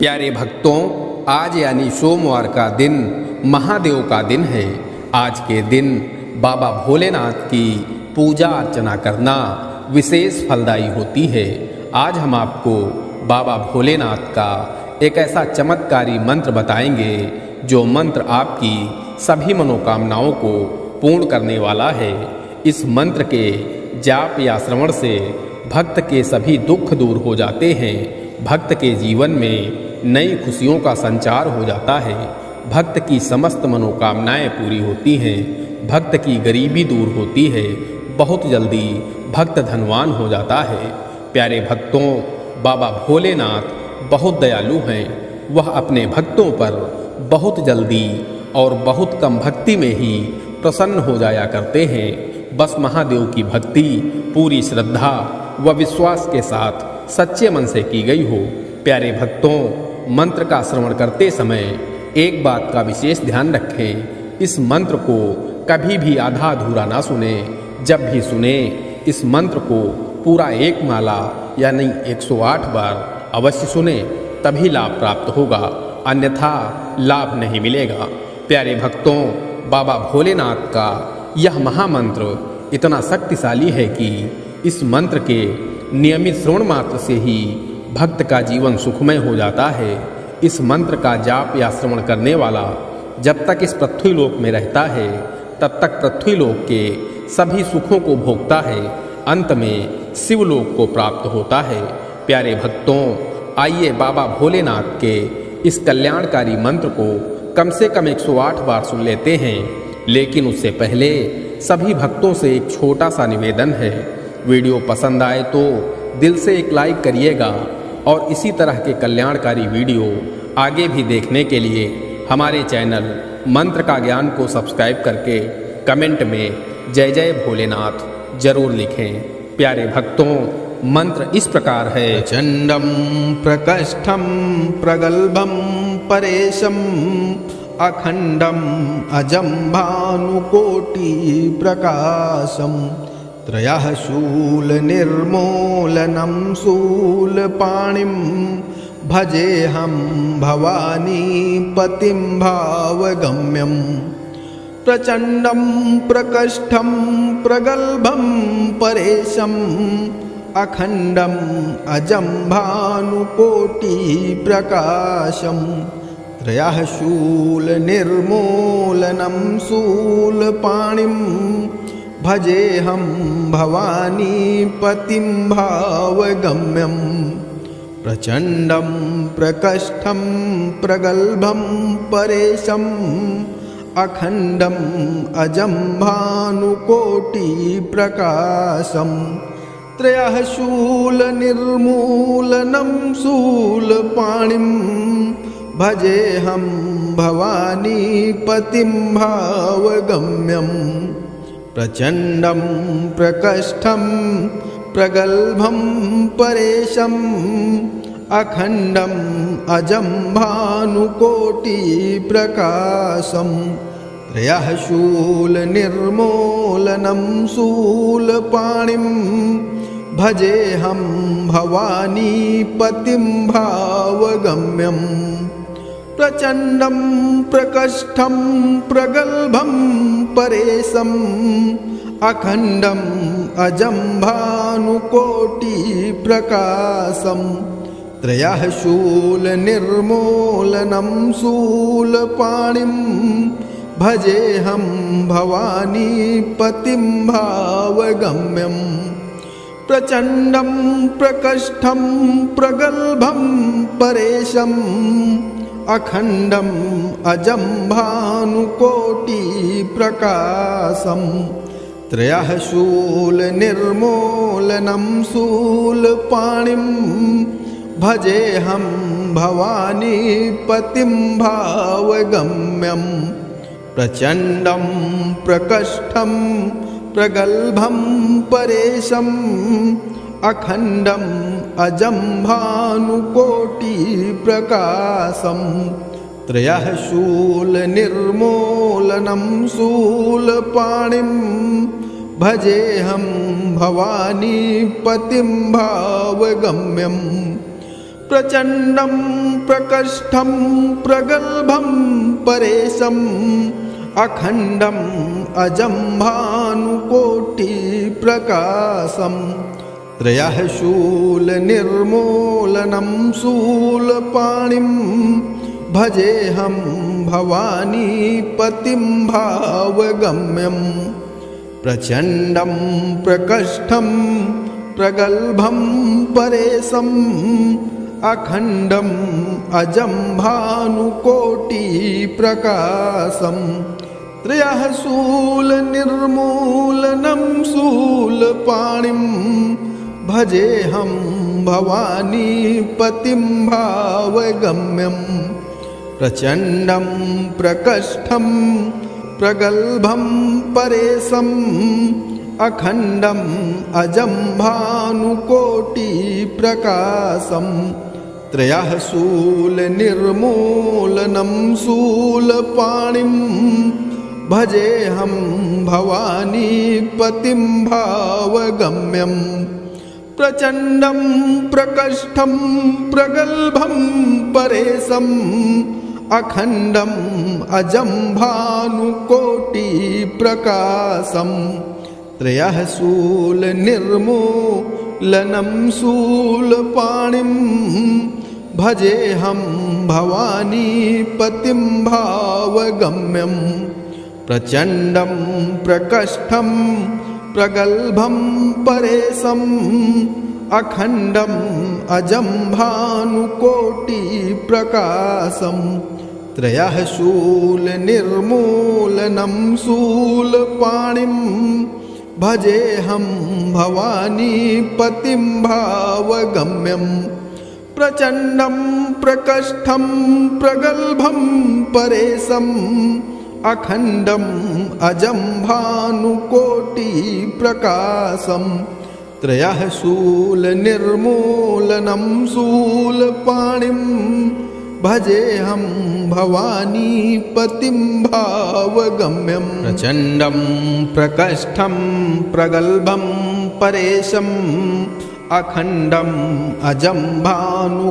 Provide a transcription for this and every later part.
प्यारे भक्तों, आज यानी सोमवार का दिन महादेव का दिन है। आज के दिन बाबा भोलेनाथ की पूजा अर्चना करना विशेष फलदायी होती है। आज हम आपको बाबा भोलेनाथ का एक ऐसा चमत्कारी मंत्र बताएंगे जो मंत्र आपकी सभी मनोकामनाओं को पूर्ण करने वाला है। इस मंत्र के जाप या श्रवण से भक्त के सभी दुख दूर हो जाते हैं। भक्त के जीवन में नई खुशियों का संचार हो जाता है। भक्त की समस्त मनोकामनाएं पूरी होती हैं। भक्त की गरीबी दूर होती है। बहुत जल्दी भक्त धनवान हो जाता है। प्यारे भक्तों, बाबा भोलेनाथ बहुत दयालु हैं। वह अपने भक्तों पर बहुत जल्दी और बहुत कम भक्ति में ही प्रसन्न हो जाया करते हैं। बस महादेव की भक्ति पूरी श्रद्धा व विश्वास के साथ सच्चे मन से की गई हो। प्यारे भक्तों, मंत्र का श्रवण करते समय एक बात का विशेष ध्यान रखें। इस मंत्र को कभी भी आधा अधूरा ना सुने। जब भी सुने इस मंत्र को पूरा एक माला यानी 108 बार अवश्य सुने, तभी लाभ प्राप्त होगा, अन्यथा लाभ नहीं मिलेगा। प्यारे भक्तों, बाबा भोलेनाथ का यह महामंत्र इतना शक्तिशाली है कि इस मंत्र के नियमित श्रवण मात्र से ही भक्त का जीवन सुखमय हो जाता है। इस मंत्र का जाप या श्रवण करने वाला जब तक इस पृथ्वीलोक में रहता है तब तक पृथ्वीलोक के सभी सुखों को भोगता है। अंत में शिवलोक को प्राप्त होता है। प्यारे भक्तों, आइए बाबा भोलेनाथ के इस कल्याणकारी मंत्र को कम से कम 108 बार सुन लेते हैं। लेकिन उससे पहले सभी भक्तों से एक छोटा सा निवेदन है। वीडियो पसंद आए तो दिल से एक लाइक करिएगा और इसी तरह के कल्याणकारी वीडियो आगे भी देखने के लिए हमारे चैनल मंत्र का ज्ञान को सब्सक्राइब करके कमेंट में जय जय भोलेनाथ जरूर लिखें। प्यारे भक्तों, मंत्र इस प्रकार है। प्रचंडं प्रकष्ठं प्रगल्भं परेशं अखंडं अजं भानुकोटि प्रकाशं त्रयः शूल निर्मूलनं शूलपाणिं भजेऽहं भवानी पतिं भावगम्यं। प्रचंडं प्रकष्ठं प्रगल्भं परेशं अखंडं अजं भानुकोटि प्रकाशं त्रयः शूल निर्मूलनं शूलपाणिं भजेऽहं भवानी पतिं भावगम्यं। प्रचंडं प्रकष्ठं प्रगल्भं परेशं अखंडं अजं भानुकोटि प्रकाशं त्रयः शूल निर्मूलनं शूलपाणिं भजेऽहं भवानी पतिं भावगम्यं। प्रचंडं प्रकष्ठं प्रगल्भं परेशं अखंडं अजं भानुकोटि प्रकाशं त्रयः शूल निर्मूलनं शूलपाणिं भजेऽहं भवानी पतिं भावगम्यं। प्रचंडं प्रकष्ठं प्रगल्भं परेशं अखंडं अजं भानुकोटि प्रकाशं त्रयः शूल निर्मूलनं शूलपाणिं भजेऽहं भवानी पतिं भावगम्यं। प्रचंडं प्रकष्ठं प्रगल्भं परेशं अखंडं अजं भानुकोटि प्रकाशं त्रयः शूल निर्मूलनं शूलपाणिं भजेऽहं भवानी पतिं भावगम्यं। प्रचंडं प्रकष्ठं प्रगल्भं परेशं अखंडं अजं भानुकोटि प्रकाशं त्रयः शूल निर्मूलनं शूलपाणिं भजेऽहं भवानी पतिं भावगम्यं। प्रचण्डं प्रकष्ठं प्रगल्भं परेशम् अखण्डम् अजं भानुकोटिप्रकाशम् त्रयः शूलनिर्मूलनं शूलपाणिं भजेऽहं भवानीपतिं भावगम्यम् प्रचण्डं प्रकष्ठं प्रगल्भं परेशम् अखण्डम् अजं भानुकोटिप्रकाशम् त्रयः शूलनिर्मूलनं शूलपाणिं भजेऽहं भवानीपतिं भावगम्यम् प्रचण्डं प्रकष्ठं प्रगल्भं परेशम् अखण्डम् अजं भानुकोटिप्रकाशम् त्रयः शूलनिर्मूलनं शूलपाणिं भजेऽहं भवानीपतिं भावगम्यम् प्रचण्डं प्रकष्ठं प्रगल्भं परेशम् अखण्डम् अजं भानुकोटिप्रकाशम् त्रयः शूलनिर्मूलनं शूलपाणिं भजेऽहं भवानीपतिं भावगम्यम् प्रचण्डं प्रकष्ठं प्रगल्भं परेशम् अखण्डम् अजं भानुकोटिप्रकाशम् त्रयः शूलनिर्मूलनं शूलपाणिं भजेऽहं भवानीपतिं भावगम्यम् प्रचण्डं प्रकष्ठं प्रगल्भं परेशम् अखण्डम् अजं भानुकोटिप्रकाशम् त्रयः शूलनिर्मूलनं शूलपाणिं भजेऽहं भवानीपतिं भावगम्यम् प्रचण्डं प्रकष्ठं प्रगल्भं परेशम् अखण्डम् अजं भानुकोटिप्रकाशम्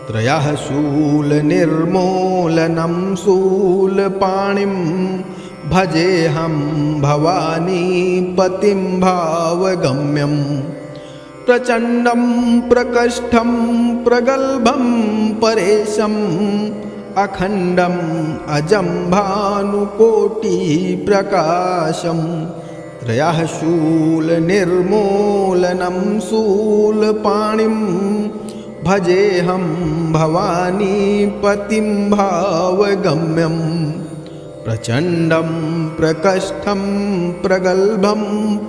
त्रयः शूलनिर्मूलनं शूलपाणिं भजेऽहं भवानीपतिं भावगम्यम् प्रचण्डं प्रकष्ठं प्रगल्भं परेशम् अखण्डम् अजं भानुकोटिप्रकाशम् त्रयः शूलनिर्मूलनं शूलपाणिं भजेऽहं भवानीपतिं भावगम्यम् प्रचण्डं प्रकष्ठं प्रगल्भं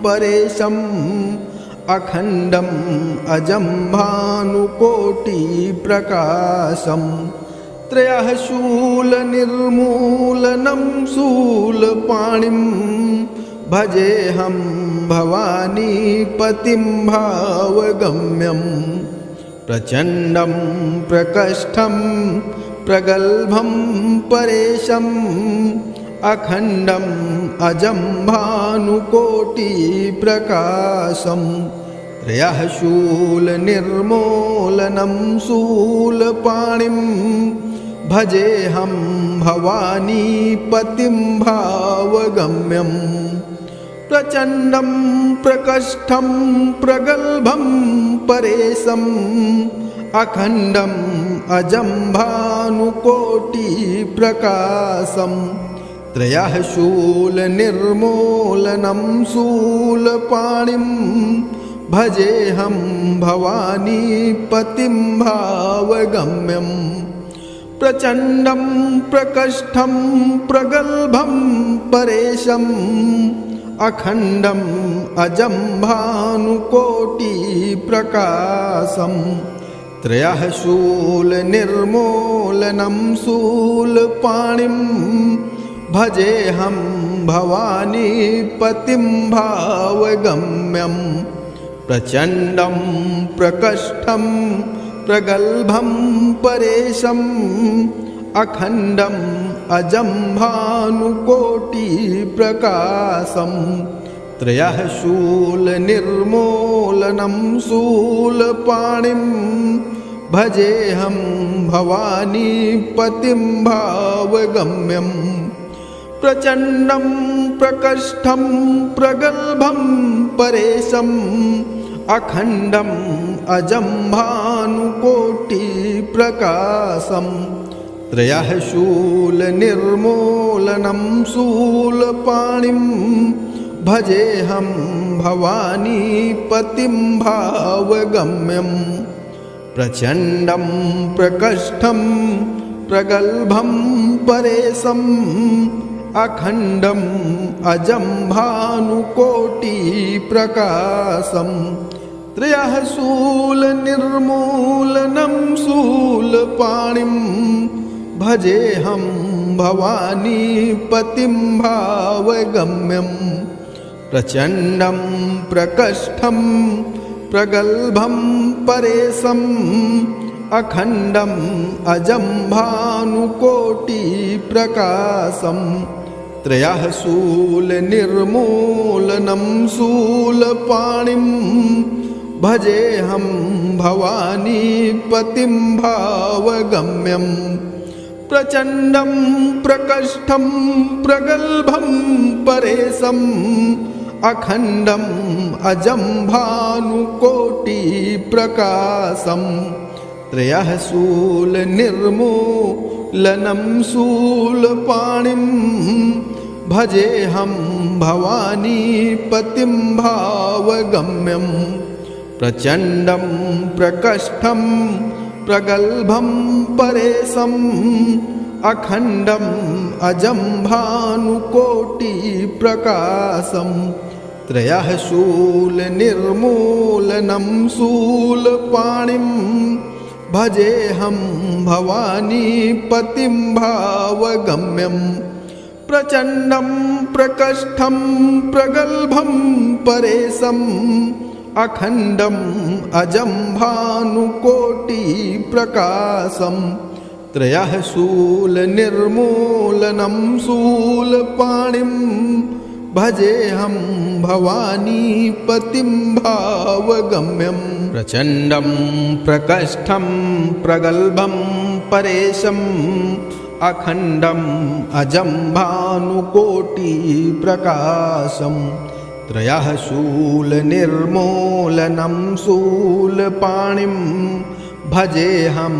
परेशम् अखण्डम् अजं भानुकोटिप्रकाशम् त्रयः शूलनिर्मूलनं शूलपाणिं भजेऽहं भवानीपतिं भावगम्यम् प्रचण्डं प्रकष्ठं प्रगल्भं परेशम् अखण्डम् अजं भानुकोटिप्रकाशम् त्रयः शूलनिर्मूलनं शूलपाणिं भजेऽहं भवानीपतिं भावगम्यम् प्रचण्डं प्रकष्ठं प्रगल्भं परेशम् अखण्डम् अजं भानुकोटिप्रकाशम् त्रयः शूलनिर्मूलनं शूलपाणिं भजेऽहं भवानीपतिं भावगम्यम् प्रचण्डं प्रकष्ठं प्रगल्भं परेशम् अखण्डम् अजं भानुकोटिप्रकाशम् त्रयः शूलनिर्मूलनं शूलपाणिं भजेऽहं भवानीपतिं भावगम्यम् प्रचण्डं प्रकष्ठं प्रगल्भं परेशम् अखण्डम् अजं भानुकोटिप्रकाशम् त्रयः शूलनिर्मूलनं शूलपाणिं भजेऽहं भवानीपतिं भावगम्यं प्रचण्डं प्रकष्ठं प्रगल्भं परेशम् अखण्डम् अजं भानुकोटिप्रकाशम् त्रयः शूलनिर्मूलनं शूलपाणिं भजेऽहं भवानीपतिं भावगम्यं प्रचण्डं प्रकष्ठं प्रगल्भं परेशम् अखण्डम् अजं भानुकोटिप्रकाशम् त्रयः शूलनिर्मूलनं शूलपाणिं भजेऽहं भवानीपतिं भावगम्यं प्रचण्डं प्रकष्ठं प्रगल्भं परेशम् अखण्डम् अजं भानुकोटिप्रकाशम् त्रयः शूलनिर्मूलनं शूलपाणिं भजेऽहं भवानीपतिं भावगम्यं प्रचण्डं प्रकष्ठं प्रगल्भं परेशम् अखण्डम् अजं भानुकोटिप्रकाशम् त्रयः शूलनिर्मूलनं शूलपाणिं भजेऽहं भवानीपतिं भावगम्यं प्रचण्डं प्रकष्ठं प्रगल्भं परेशम् अखण्डम् अजं भानुकोटिप्रकाशम् त्रयः शूलनिर्मूलनं शूलपाणिं भजेऽहं भवानीपतिं भावगम्यं प्रचण्डं प्रकष्ठं प्रगल्भं परेशम् अखण्डम् अजं भानुकोटिप्रकाशम् त्रयः शूलनिर्मूलनं शूलपाणिं भजेऽहं भवानीपतिं भावगम्यं प्रचण्डं प्रकष्ठं प्रगल्भं परेशम् अखण्डम् अजं भानुकोटिप्रकाशम् त्रयः शूलनिर्मूलनं शूलपाणिं भजेऽहं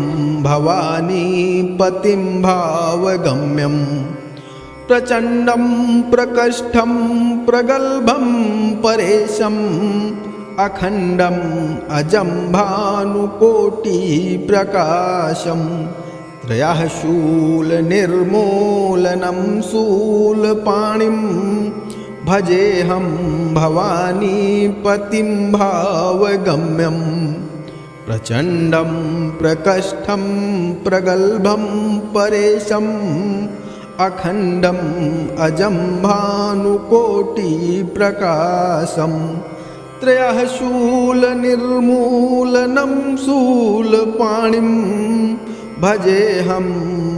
भवानीपतिं भावगम्यं प्रचण्डं प्रकष्ठं प्रगल्भं परेशम् अखण्डम् अजं भानुकोटिप्रकाशम् त्रयः शूलनिर्मूलनं शूलपाणिं भजेऽहं भवानीपतिं भावगम्यं प्रचण्डं प्रकष्ठं प्रगल्भं परेशम् अखण्डम् अजं भानुकोटिप्रकाशम् त्रयः शूलनिर्मूलनं शूलपाणिं भजेऽहं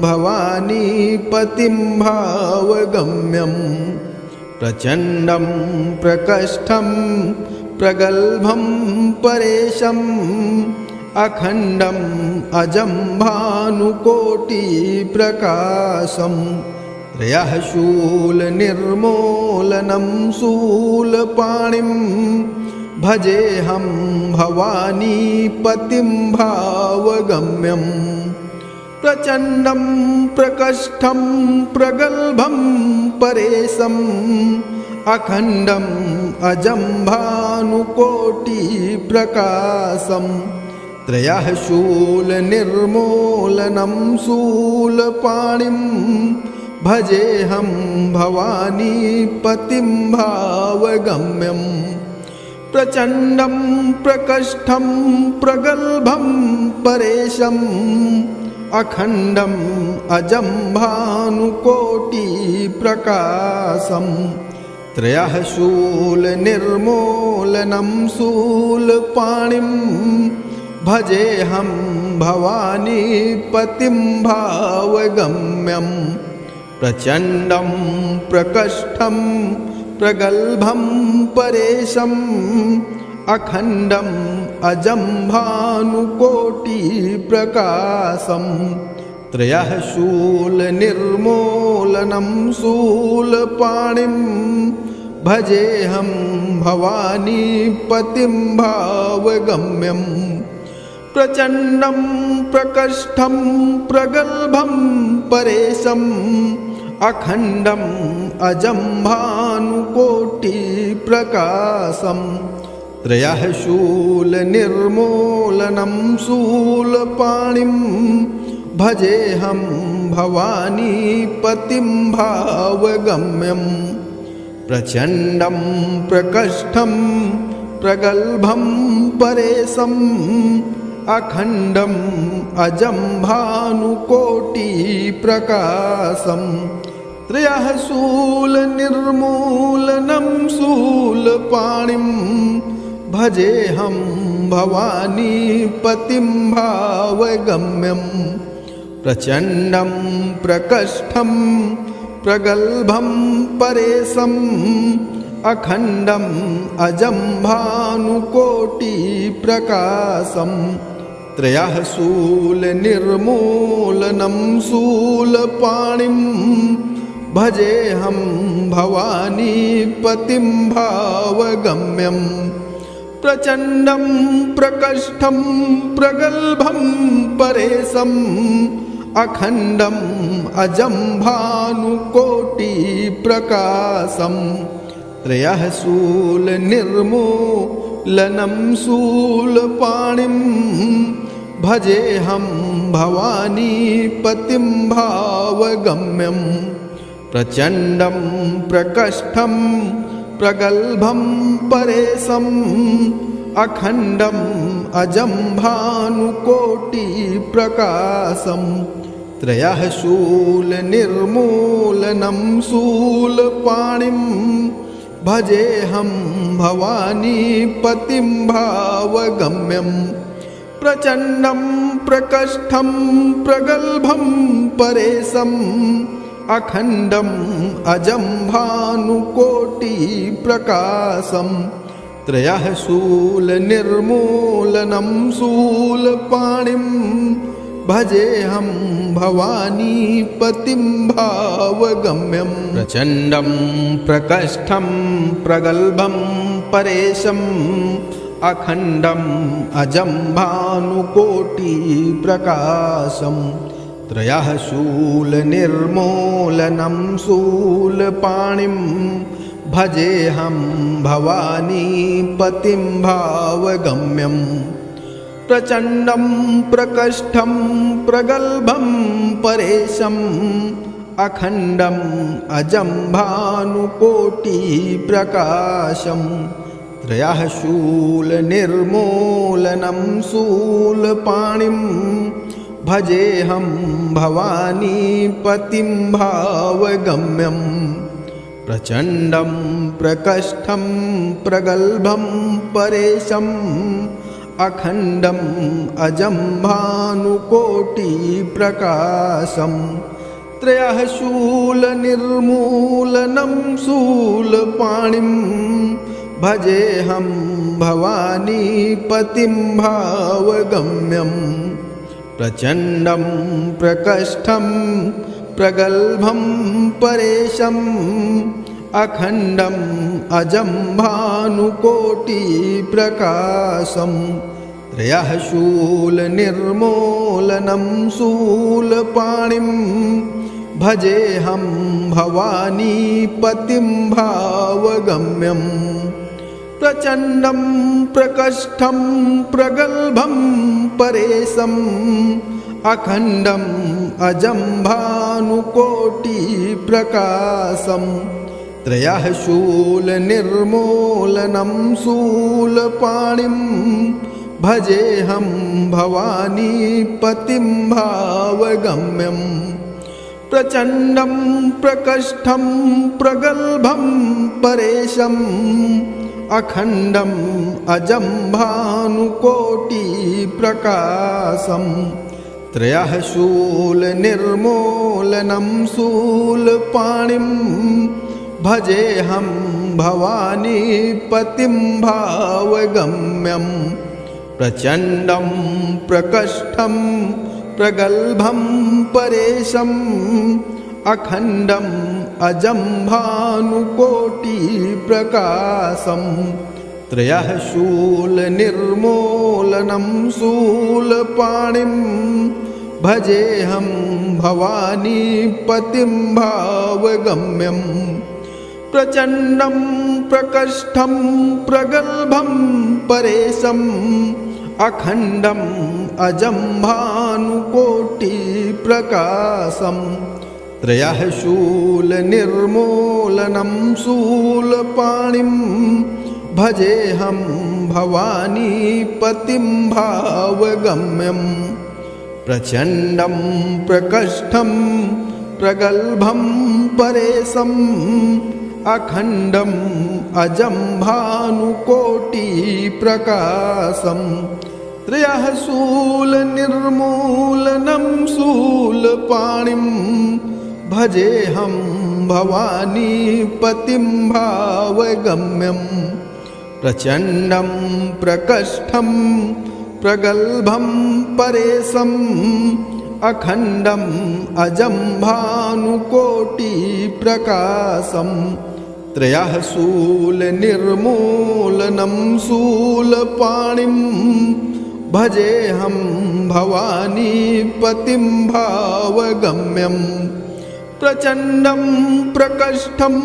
भवानीपतिं भावगम्यं प्रचण्डं प्रकष्ठं प्रगल्भं परेशम् अखण्डम् अजं भानुकोटिप्रकाशम् त्रयः शूलनिर्मूलनं शूलपाणिं भजेऽहं भवानीपतिं भावगम्यं प्रचण्डं प्रकष्ठं प्रगल्भं परेशम् अखण्डम् अजं भानुकोटिप्रकाशम् त्रयः शूलनिर्मूलनं शूलपाणिं भजेऽहं भवानीपतिं भावगम्यं प्रचण्डं प्रकष्ठं प्रगल्भं परेशम् अखण्डम् अजं भानुकोटिप्रकाशम् त्रयः शूलनिर्मूलनं शूलपाणिं भजेऽहं भवानीपतिं भावगम्यं प्रचण्डं प्रकष्ठं प्रगल्भं परेशम् अखण्डम् अजं भानुकोटिप्रकाशम् त्रयः शूलनिर्मूलनं शूलपाणिं भजेऽहं भवानीपतिं भावगम्यम् प्रचण्डं प्रकष्ठं प्रगल्भं परेशम् अखण्डम् अजं भानुकोटिप्रकाशम् त्रयः शूलनिर्मूलनं शूलपाणिं भजेऽहं भवानीपतिं भावगम्यम् प्रचण्डं प्रकष्ठं प्रगल्भं परेशम् अखण्डम् अजं भानुकोटिप्रकाशम् त्रयः शूलनिर्मूलनं शूलपाणिं भजेऽहं भवानीपतिं भावगम्यम् प्रचण्डं प्रकष्ठं प्रगल्भं परेशम् अखण्डम् अजं भानुकोटिप्रकाशम् त्रयः शूलनिर्मूलनं शूलपाणिं भजेऽहं भवानीपतिं भावगम्यम् प्रचण्डं प्रकष्ठं प्रगल्भं परेशम् अखण्डम् अजं भानुकोटिप्रकाशम् त्रयः शूलनिर्मूलनं शूलपाणिं भजेऽहं भवानीपतिं भावगम्यम् प्रचण्डं प्रकष्ठं प्रगल्भं परेशम् अखण्डम् अजं भानुकोटिप्रकाशम् त्रयः शूलनिर्मूलनं शूलपाणिं भजेऽहं भवानीपतिं भावगम्यम् प्रचण्डं प्रकष्ठं प्रगल्भं परेशम् अखण्डम् अजं भानुकोटिप्रकाशम् त्रयः शूलनिर्मूलनं शूलपाणिं भजेऽहं भवानीपतिं भावगम्यम् प्रचण्डं प्रकष्ठं प्रगल्भं परेशम् अखण्डम् अजं भानुकोटिप्रकाशम् त्रयः शूलनिर्मूलनं शूलपाणिं भजेऽहं भवानीपतिं भावगम्यम् प्रचण्डं प्रकष्ठं प्रगल्भं परेशम् अखण्डम् अजं भानुकोटिप्रकाशम् त्रयः शूलनिर्मूलनं शूलपाणिं भजेऽहं भवानीपतिं भावगम्यम् प्रचण्डं प्रकष्ठं प्रगल्भं परेशम् अखण्डम् अजं भानुकोटिप्रकाशम् त्रयः शूलनिर्मूलनं शूलपाणिं भजेऽहं भवानीपतिं भावगम्यम् प्रचण्डं प्रकष्ठं प्रगल्भं परेशम् अखण्डम् अजं भानुकोटिप्रकाशम् त्रयः शूलनिर्मूलनं शूलपाणिं भजेऽहं भवानीपतिं भावगम्यम् प्रचण्डं प्रकष्ठं प्रगल्भं परेशम् अखण्डम् अजं भानुकोटिप्रकाशम् त्रयः शूलनिर्मूलनं शूलपाणिं भजेऽहं भवानीपतिं भावगम्यम् प्रचण्डं प्रकष्ठं प्रगल्भं परेशम् अखण्डम् अजं भानुकोटिप्रकाशम् त्रयः शूलनिर्मूलनं शूलपाणिं भजेऽहं भवानीपतिं भावगम्यं प्रचण्डं प्रकष्ठं प्रगल्भं परेशम् अखण्डम् अजं भानुकोटिप्रकाशं त्रयः शूलनिर्मूलनं शूलपाणिं भजेऽहं भवानीपतिं भावगम्यं प्रचण्डं प्रकष्ठं प्रगल्भं परेशम् अखण्डम् अजं भानुकोटिप्रकाशं त्रयः शूलनिर्मूलनं शूलपाणिं भजेऽहं भवानीपतिं भावगम्यं प्रचण्डं प्रकष्ठं प्रगल्भं परेशम् अखण्डम् अजं भानुकोटिप्रकाशं त्रयः शूलनिर्मूलनं शूलपाणिं भजेऽहं भवानीपतिं भावगम्यं प्रचण्डं प्रकष्ठं प्रगल्भं परेशम् अखण्डम् अजं भानुकोटिप्रकाशं त्रयः शूलनिर्मूलनं शूलपाणिं भजेऽहं भवानीपतिं भावगम्यं प्रचण्डं प्रकष्ठं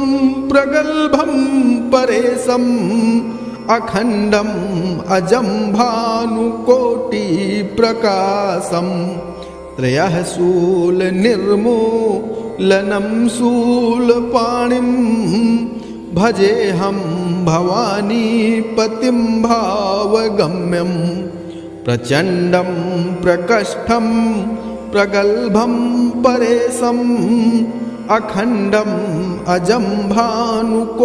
प्रगल्भं परेशम् अखण्डम् अजं भानुकोटिप्रकाशं त्रयः शूलनिर्मूलनं शूलपाणिं भजेऽहं भवानीपतिं भावगम्यं प्रचण्डं प्रकष्ठं प्रगल्भं परेशम् अखण्डम् अजं भानुकोटिप्रकाशं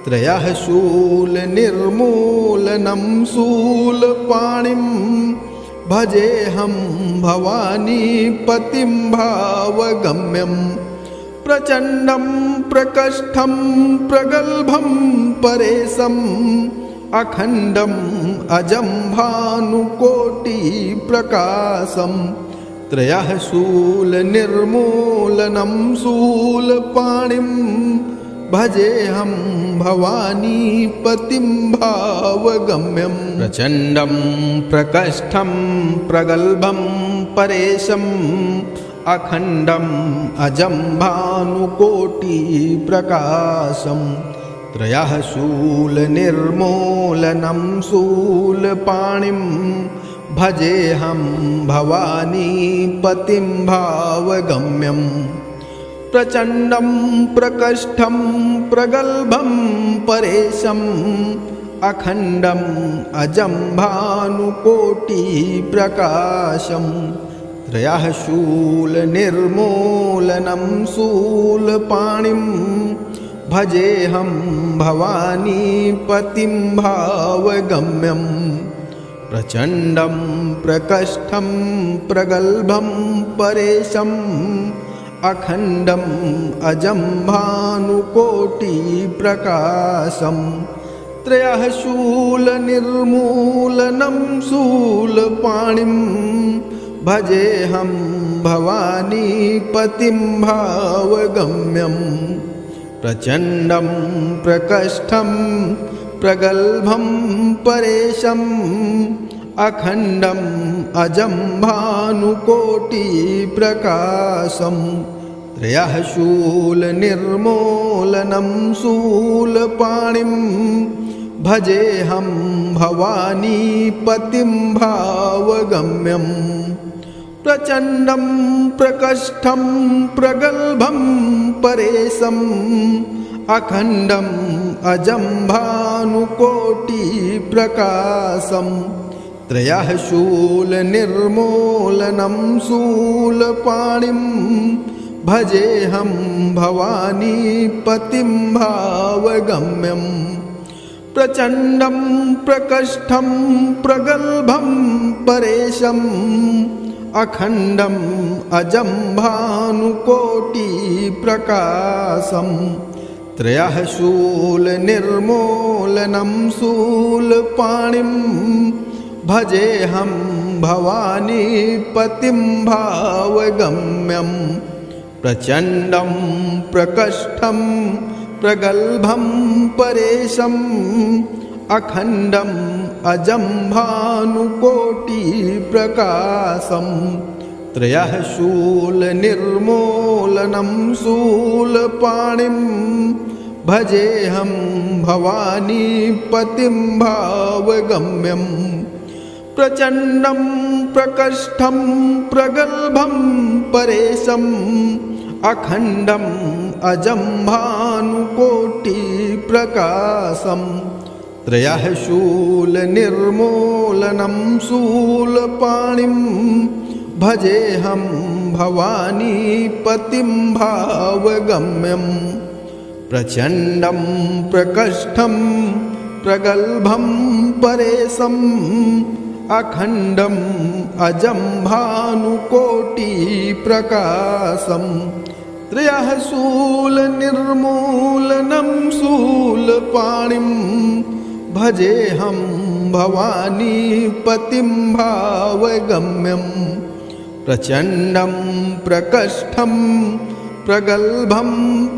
त्रयः शूलनिर्मूलनं शूलपाणिं भजेऽहं भवानीपतिं भावगम्यं प्रचण्डं प्रकष्ठं प्रगल्भं परेशम् अखण्डम् अजं भानुकोटिप्रकाशं त्रयः शूलनिर्मूलनं शूलपाणिं भजेऽहं भवानीपतिं भावगम्यं प्रचण्डं प्रकष्ठं प्रगल्भं परेशम् अखण्डम् अजं भानुकोटिप्रकाशं त्रयः शूलनिर्मूलनं शूलपाणिं भजेऽहं भवानीपतिं भावगम्यं प्रचण्डं प्रकष्ठं प्रगल्भं परेशम् अखण्डम् अजं भानुकोटिप्रकाशं त्रयः शूलनिर्मूलनं शूलपाणिं भजेऽहं भवानीपतिं भावगम्यं प्रचण्डं प्रकष्ठं प्रगल्भं परेशम् अखण्डम् अजं भानुकोटिप्रकाशं त्रयः शूलनिर्मूलनं शूलपाणिं भजेऽहं भवानीपतिं भावगम्यं प्रचण्डं प्रकष्ठं प्रगल्भं परेशम् अखण्डम् अजं भानुकोटिप्रकाशं त्रयः शूलनिर्मूलनं शूलपाणिं भजेऽहं भवानीपतिं भावगम्यं प्रचण्डं प्रकष्ठं प्रगल्भं परेशम् अखण्डम् अजं भानुकोटिप्रकाशं त्रयः शूलनिर्मूलनं शूलपाणिं भजेऽहं भवानीपतिं भावगम्यं प्रचण्डं प्रकष्ठं प्रगल्भं परेशम् अखण्डम् अजं भानुकोटिप्रकाशं त्रयः शूलनिर्मूलनं शूलपाणिं भजेऽहं भवानीपतिं भावगम्यं प्रचण्डं प्रकष्ठं प्रगल्भं परेशम् अखण्डम् अजं भानुकोटिप्रकाशं त्रयः शूलनिर्मूलनं शूलपाणिं भजेऽहं भवानीपतिं भावगम्यं प्रचण्डं प्रकष्ठं प्रगल्भं परेशम् अखण्डम् अजं भानुकोटिप्रकाशं त्रयः शूलनिर्मूलनं शूलपाणिं भजेऽहं भवानीपतिं भावगम्यं प्रचण्डं प्रकष्ठं प्रगल्भं परेशम् अखण्डम् अजं भानुकोटिप्रकाशं त्रयः शूलनिर्मूलनं शूलपाणिं भजेऽहं भवानीपतिं भावगम्यं प्रचण्डं प्रकष्ठं प्रगल्भं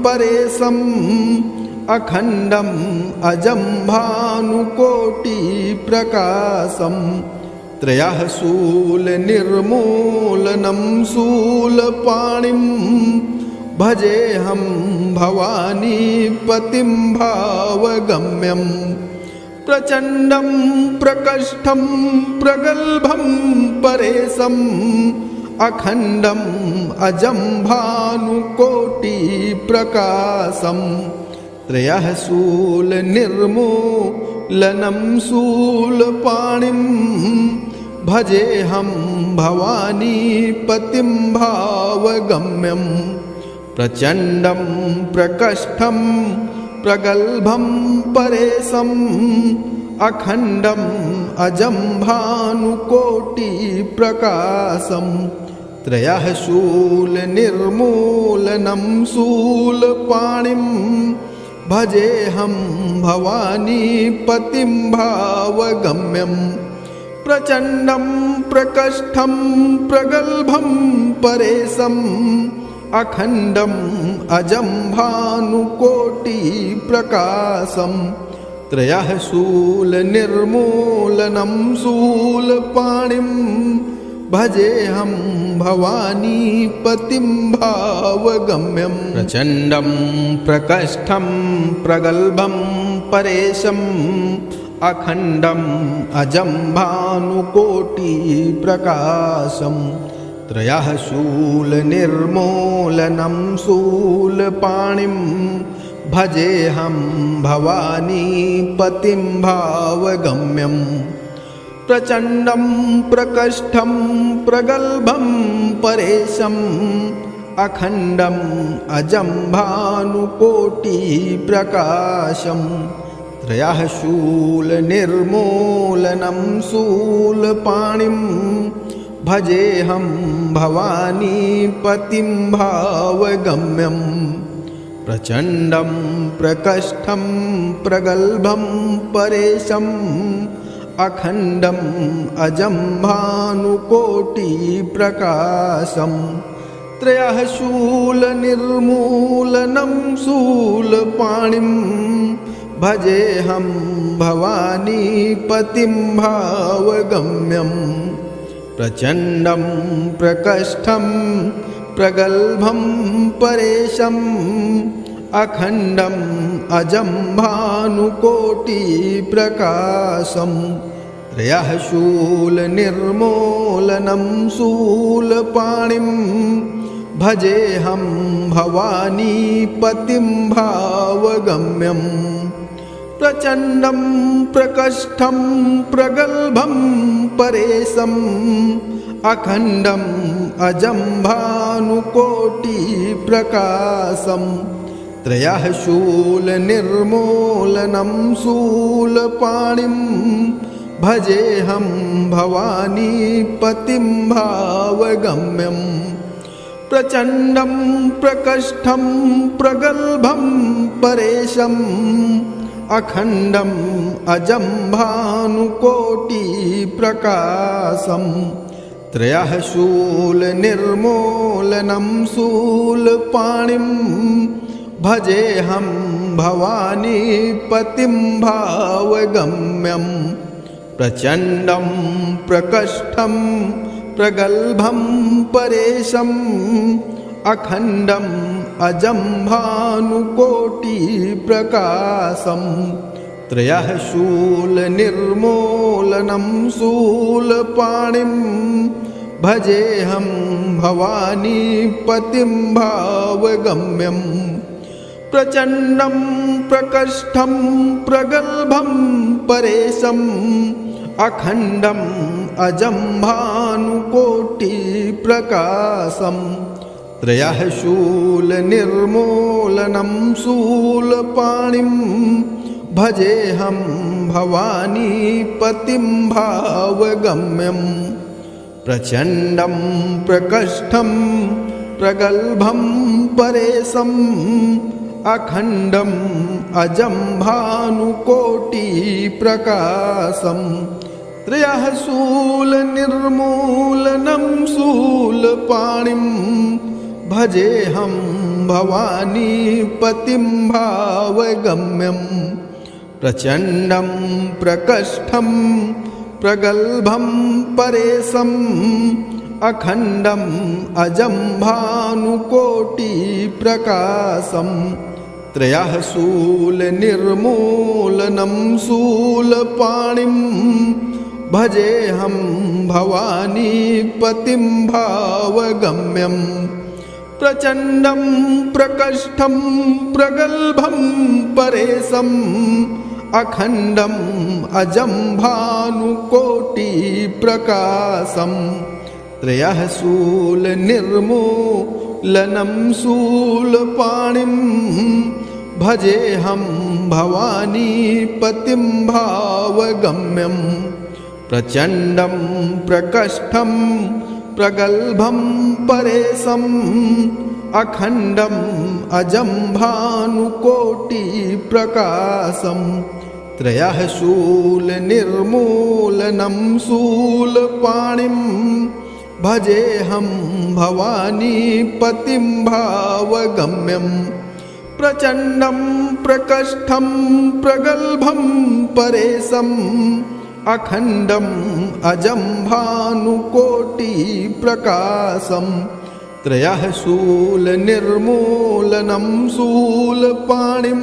परेशम् अखण्डम् अजं भानुकोटिप्रकाशं त्रयः शूलनिर्मूलनं शूलपाणिं भजेऽहं भवानीपतिं भावगम्यं प्रचण्डं प्रकष्ठं प्रगल्भं परेशम् अखण्डम् अजं भानुकोटिप्रकाशं त्रयः शूलनिर्मूलनं शूलपाणिं भजेऽहं भवानीपतिं भावगम्यं प्रचण्डं प्रकष्ठं प्रगल्भं परेशम् अखण्डम् अजं भानुकोटिप्रकाशं त्रयः शूलनिर्मूलनं शूलपाणिं भजेऽहं भवानीपतिं भावगम्यं प्रचण्डं प्रकष्ठं प्रगल्भं परेशम् अखण्डम् अजं भानुकोटिप्रकाशं त्रयः शूलनिर्मूलनं शूलपाणिं भजेऽहं भवानीपतिं भावगम्यं प्रचण्डं प्रकष्ठं प्रगल्भं परेशम् अखण्डम् अजं भानुकोटिप्रकाशं त्रयः शूलनिर्मूलनं शूलपाणिं भजेऽहं भवानीपतिं भावगम्यं प्रचण्डं प्रकष्ठं प्रगल्भं परेशम् अखण्डम् अजं भानुकोटिप्रकाशं त्रयः शूलनिर्मूलनं शूलपाणिं भजेऽहं भवानीपतिं भावगम्यं प्रचण्डं प्रकष्ठं प्रगल्भं परेशम् अखण्डम् अजं भानुकोटिप्रकाशं त्रयः शूलनिर्मूलनं शूलपाणिं भजेऽहं भवानीपतिं भावगम्यं प्रचण्डं प्रकष्ठं प्रगल्भं परेशम् अखण्डम् अजं भानुकोटिप्रकाशं त्रयः शूलनिर्मूलनं शूलपाणिं भजेऽहं भवानीपतिं भावगम्यं प्रचण्डं प्रकष्ठं प्रगल्भं परेशम् अखण्डम् अजं भानुकोटिप्रकाशं त्रयः शूलनिर्मूलनं शूलपाणिं भजेऽहं भवानीपतिं भावगम्यं प्रचण्डं प्रकष्ठं प्रगल्भं परेशम् अखण्डम् अजं भानुकोटिप्रकाशम् त्रयः शूलनिर्मूलनं शूलपाणिं भजेऽहं भवानीपतिं भावगम्यं प्रचण्डं प्रकष्ठं प्रगल्भं परेशम् अखण्डम् अजं भानुकोटिप्रकाशम् त्रयः शूलनिर्मूलनं शूलपाणिं भजेऽहं भवानीपतिं भावगम्यं प्रचण्डं प्रकष्ठं प्रगल्भं परेशम् अखण्डम् अजं भानुकोटिप्रकाशम् त्रयः शूलनिर्मूलनं शूलपाणिं भजेऽहं भवानीपतिं भावगम्यं प्रचण्डं प्रकष्ठं प्रगल्भं परेशम् अखण्डम् अजं भानुकोटिप्रकाशम् त्रयः शूलनिर्मूलनं शूलपाणिं भजेऽहं भवानीपतिं भावगम्यं प्रचण्डं प्रकष्ठं प्रगल्भं परेशम् अखण्डम् अजं भानुकोटिप्रकाशम् त्रयः शूलनिर्मूलनं शूलपाणिं भजेऽहं भवानीपतिं भावगम्यं प्रचण्डं प्रकष्ठं प्रगल्भं परेशम् अखण्डम् अजं भानुकोटिप्रकाशम् त्रयः शूलनिर्मूलनं शूलपाणिं भजेऽहं भवानीपतिं भावगम्यं प्रचण्डं प्रकष्ठं प्रगल्भं परेशम् अखण्डम् अजं भानुकोटिप्रकाशम् त्रयः शूलनिर्मूलनं शूलपाणिं भजेऽहं भवानीपतिं भावगम्यं प्रचण्डं प्रकष्ठं प्रगल्भं परेशम् अखण्डम् अजं भानुकोटिप्रकाशम् त्रयः शूलनिर्मूलनं शूलपाणिं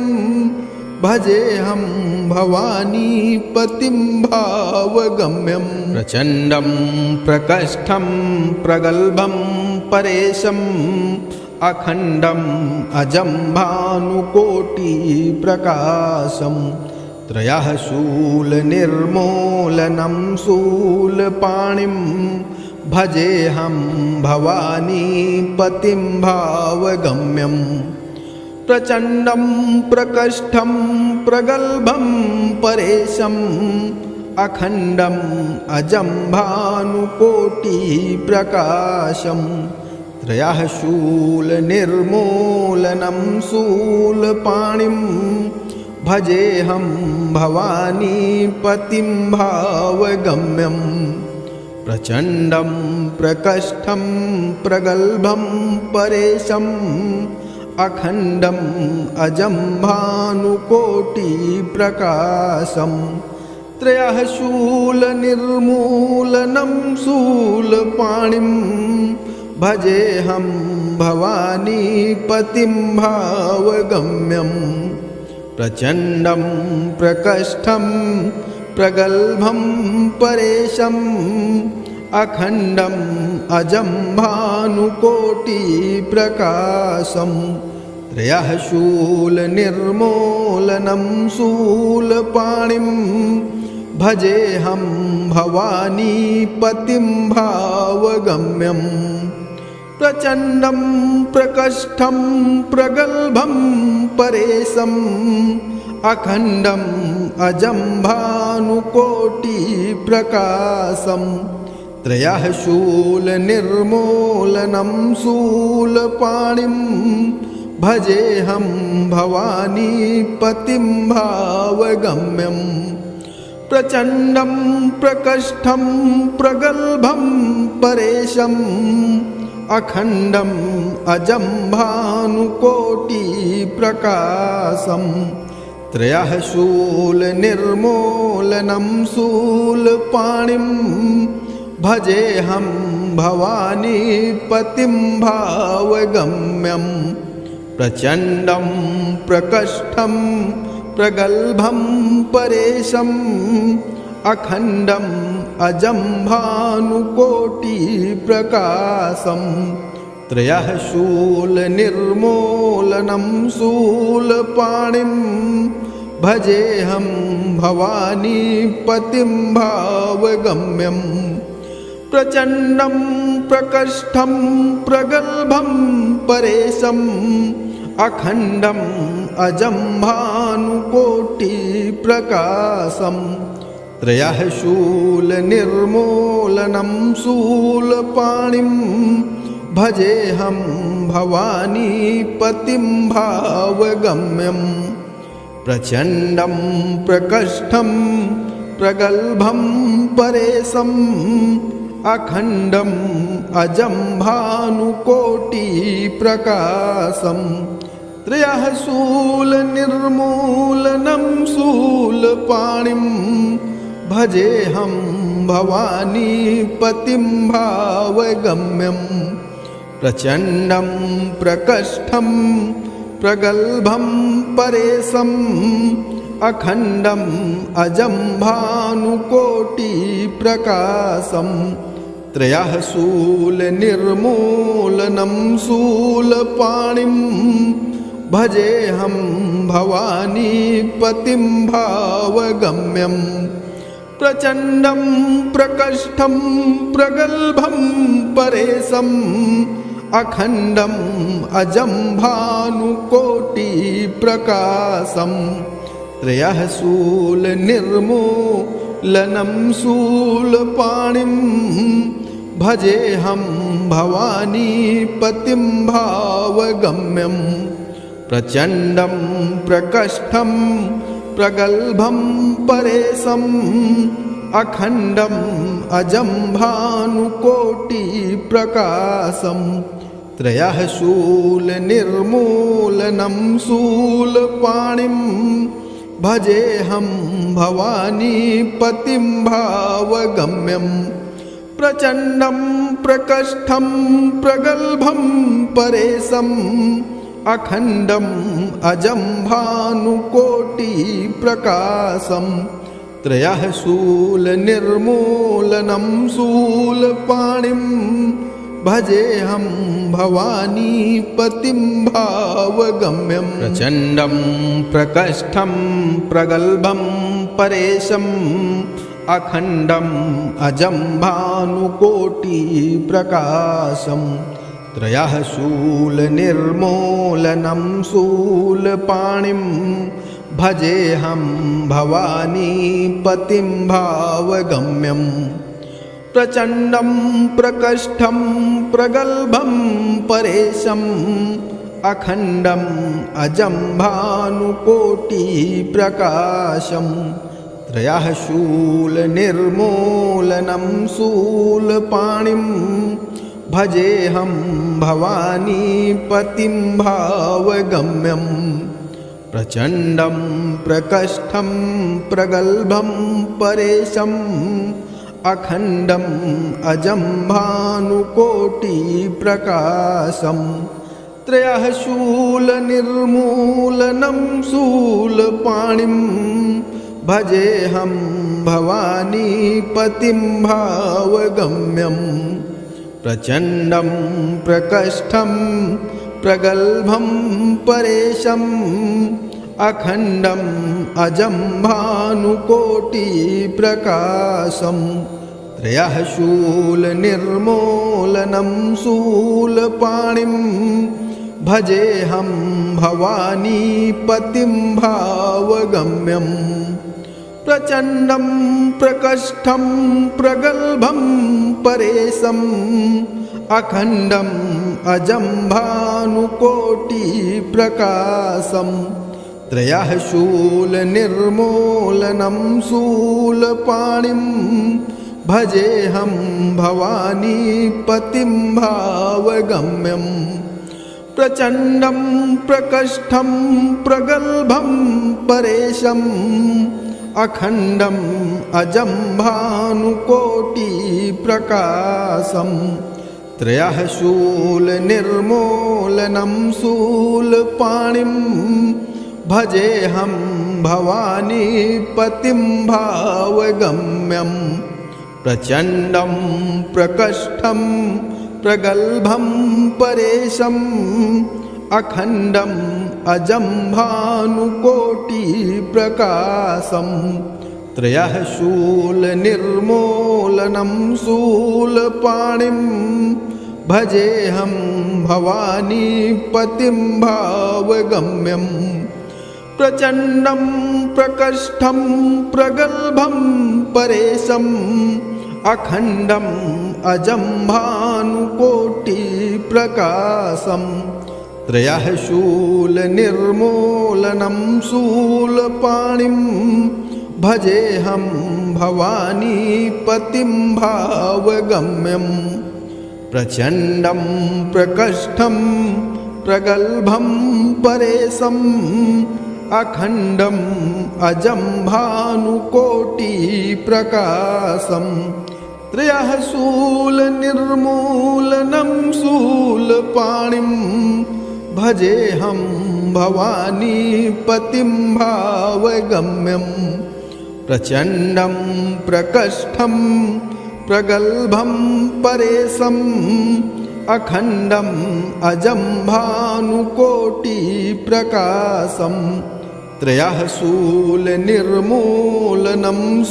भजेऽहं भवानीपतिं भावगम्यं प्रचण्डं प्रकष्ठं प्रगल्भं परेशम् अखण्डम् अजं भानुकोटिप्रकाशम् त्रयः शूलनिर्मूलनं शूलपाणिं भजेऽहं भवानीपतिं भावगम्यं प्रचण्डं प्रकष्ठं प्रगल्भं परेशम् अखण्डम् अजं भानुकोटिप्रकाशम् त्रयः शूलनिर्मूलनं शूलपाणिं भजेऽहं भवानीपतिं भावगम्यं प्रचण्डं प्रकष्ठं प्रगल्भं परेशम् अखण्डम् अजं भानुकोटिप्रकाशम् त्रयः शूलनिर्मूलनं शूलपाणिं भजेऽहं भवानीपतिं भावगम्यं प्रचण्डं प्रकष्ठं प्रगल्भं परेशम् अखण्डम् अजं भानुकोटिप्रकाशम् त्रयः शूलनिर्मूलनं शूलपाणिं भजेऽहं भवानीपतिं भावगम्यं प्रचण्डं प्रकष्ठं प्रगल्भं परेशम् अखण्डम् अजं भानुकोटिप्रकाशं त्रयः शूलनिर्मूलनं शूलपाणिं भजेऽहं भवानीपतिं भावगम्यं प्रचण्डं प्रकष्ठं प्रगल्भं परेशम् अखण्डम् अजं भानुकोटिप्रकाशं त्रयः शूलनिर्मूलनं शूलपाणिं भजेऽहं भवानीपतिं भावगम्यं प्रचण्डं प्रकष्ठं प्रगल्भं परेशम् अखण्डम् अजं भानुकोटिप्रकाशं त्रयः शूलनिर्मूलनं शूलपाणिं भजेऽहं भवानीपतिं भावगम्यं प्रचण्डं प्रकष्ठं प्रगल्भं परेशम् अखण्डम् अजं भानुकोटिप्रकाशं त्रयः शूलनिर्मूलनं शूलपाणिं भजेऽहं भवानीपतिं भावगम्यं प्रचण्डं प्रकष्ठं प्रगल्भं परेशम् अखण्डम् अजं भानुकोटिप्रकाशं त्रयः शूलनिर्मूलनं शूलपाणिं भजेऽहं भवानीपतिं भावगम्यं प्रचण्डं प्रकष्ठं प्रगल्भं परेशम् अखण्डम् अजं भानुकोटिप्रकाशं त्रयः शूलनिर्मूलनं शूलपाणिं भजेऽहं भवानीपतिं भावगम्यं प्रचण्डं प्रकष्ठं प्रगल्भं परेशम् अखण्डम् अजं भानुकोटिप्रकाशं त्रयः शूलनिर्मूलनं शूलपाणिं भजेऽहं भवानीपतिं भावगम्यं प्रचण्डं प्रकष्ठं प्रगल्भं परेशम् अखण्डम् अजं भानुकोटिप्रकाशं त्रयः शूलनिर्मूलनं शूलपाणिं भजेऽहं भवानीपतिं भावगम्यं प्रचण्डं प्रकष्ठं प्रगल्भं परेशम् अखण्डम् अजं भानुकोटिप्रकाशं त्रयः शूलनिर्मूलनं शूलपाणिं भजेऽहं भवानीपतिं भावगम्यं प्रचण्डं प्रकष्ठं प्रगल्भं परेशम् अखण्डम् अजं भानुकोटिप्रकाशं त्रयः शूलनिर्मूलनं शूलपाणिं भजेऽहं भवानीपतिं भावगम्यं प्रचण्डं प्रकष्ठं प्रगल्भं परेशम् अखण्डम् अजं भानुकोटिप्रकाशं त्रयः शूलनिर्मूलनं शूलपाणिं भजेऽहं भवानीपतिं भावगम्यं प्रचण्डं प्रकष्ठं प्रगल्भं परेशम् अखण्डम् अजं भानुकोटिप्रकाशं त्रयः शूलनिर्मूलनं शूलपाणिं भजेऽहं भवानीपतिं भावगम्यं प्रचण्डं प्रकष्ठं प्रगल्भं परेशम् अखण्डम् अजं भानुकोटिप्रकाशं त्रयः शूलनिर्मूलनं शूलपाणिं भजेऽहं भवानीपतिं भावगम्यं प्रचण्डं प्रकष्ठं प्रगल्भं परेशम् अखण्डम् अजं भानुकोटिप्रकाशम् त्रयः शूलनिर्मूलनं शूलपाणिं भजेऽहं भवानीपतिं भावगम्यम् प्रचण्डं प्रकष्ठं प्रगल्भं परेशम् अखण्डम् अजं भानुकोटिप्रकाशम् त्रयः शूलनिर्मूलनं शूलपाणिं भजेऽहं भवानीपतिं भावगम्यम् प्रचण्डं प्रकष्ठं प्रगल्भं परेशम् अखण्डम् अजं भानुकोटिप्रकाशम् त्रयः शूलनिर्मूलनं शूलपाणिं भजेऽहं भवानीपतिं भावगम्यम् प्रचण्डं प्रकष्ठं प्रगल्भं परेशम् अखण्डम् अजं भानुकोटिप्रकाशम् त्रयः शूलनिर्मूलनं शूलपाणिं भजेऽहं भवानीपतिं भावगम्यम् प्रचण्डं प्रकष्ठं प्रगल्भं परेशम् अखण्डम् अजं भानुकोटिप्रकाशम् त्रयः शूलनिर्मूलनं शूलपाणिं भजेऽहं भवानीपतिं भावगम्यम् प्रचण्डं प्रकष्ठं प्रगल्भं परेशम् अखण्डम् अजं भानुकोटिप्रकाशम् त्रयः शूलनिर्मूलनं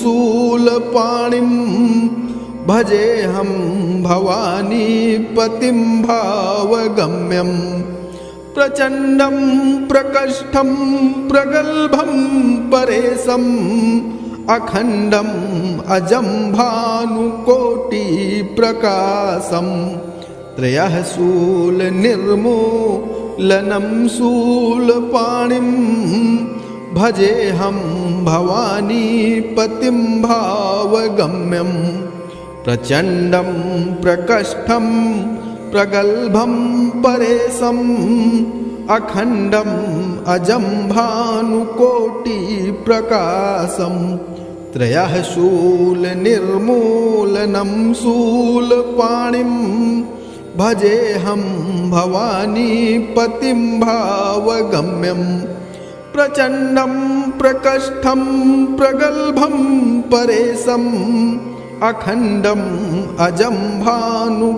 शूलपाणिं भजेऽहं भवानीपतिं भावगम्यम् प्रचण्डं प्रकष्ठं प्रगल्भं परेशम् अखण्डम् अजं भानुकोटिप्रकाशम् त्रयः शूलनिर्मूलनं शूलपाणिं भजेऽहं भवानीपतिं भावगम्यम् प्रचण्डं प्रकष्ठं प्रगल्भं परेशम् अखण्डम् अजं भानुकोटिप्रकाशम् त्रयः शूलनिर्मूलनं शूलपाणिं भजेऽहं भवानीपतिं भावगम्यम् प्रचण्डं प्रकष्ठं प्रगल्भं परेशम् अखण्डम् अजं भानुकोटिप्रकाशम्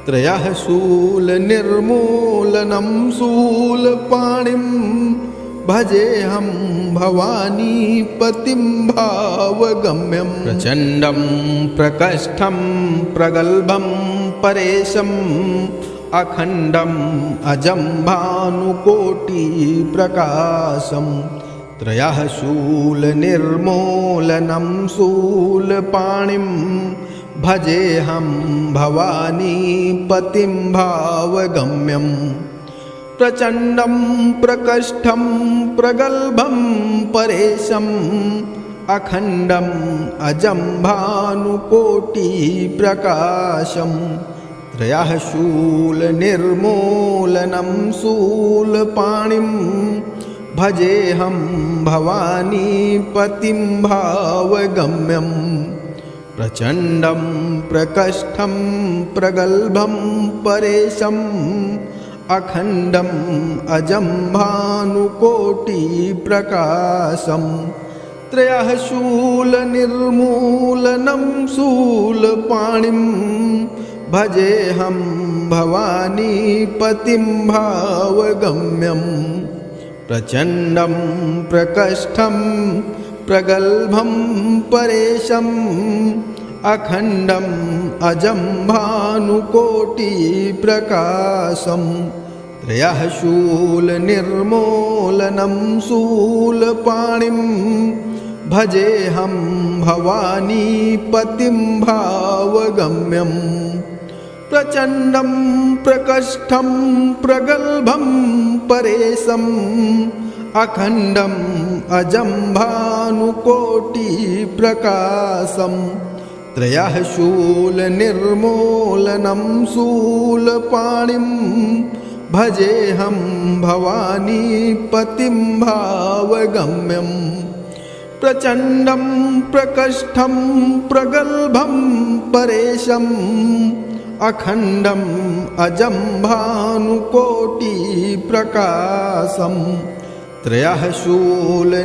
त्रयः शूलनिर्मूलनं शूलपाणिं भजेऽहं भवानीपतिं भावगम्यम् प्रचण्डं प्रकष्ठं प्रगल्भं परेशम् अखण्डम् अजं भानुकोटिप्रकाशम् त्रयः शूलनिर्मूलनं शूलपाणिं भजेऽहं भवानीपतिं भावगम्यम् प्रचण्डं प्रकष्ठं प्रगल्भं परेशम् अखण्डम् अजं भानुकोटिप्रकाशम् त्रयः शूलनिर्मूलनं शूलपाणिं भजेऽहं भवानीपतिं भावगम्यम् प्रचण्डं प्रकष्ठं प्रगल्भं परेशम् अखण्डम् अजं भानुकोटिप्रकाशम् त्रयः शूलनिर्मूलनं शूलपाणिं भजेऽहं भवानीपतिं भावगम्यम् प्रचण्डं प्रकष्ठं प्रगल्भं परेशम् अखण्डम् अजं भानुकोटिप्रकाशम् त्रयः शूलनिर्मूलनं शूलपाणिं भजेऽहं भवानीपतिं भावगम्यं प्रचण्डं प्रकष्ठं प्रगल्भं परेशम् अखण्डम् अजं भानुकोटिप्रकाशं त्रयः शूलनिर्मूलनं शूलपाणिं भजेऽहं भवानीपतिं भावगम्यं प्रचण्डं प्रकष्ठं प्रगल्भं परेशम् अखण्डम् अजं भानुकोटिप्रकाशं त्रयः शूलनिर्मूलनं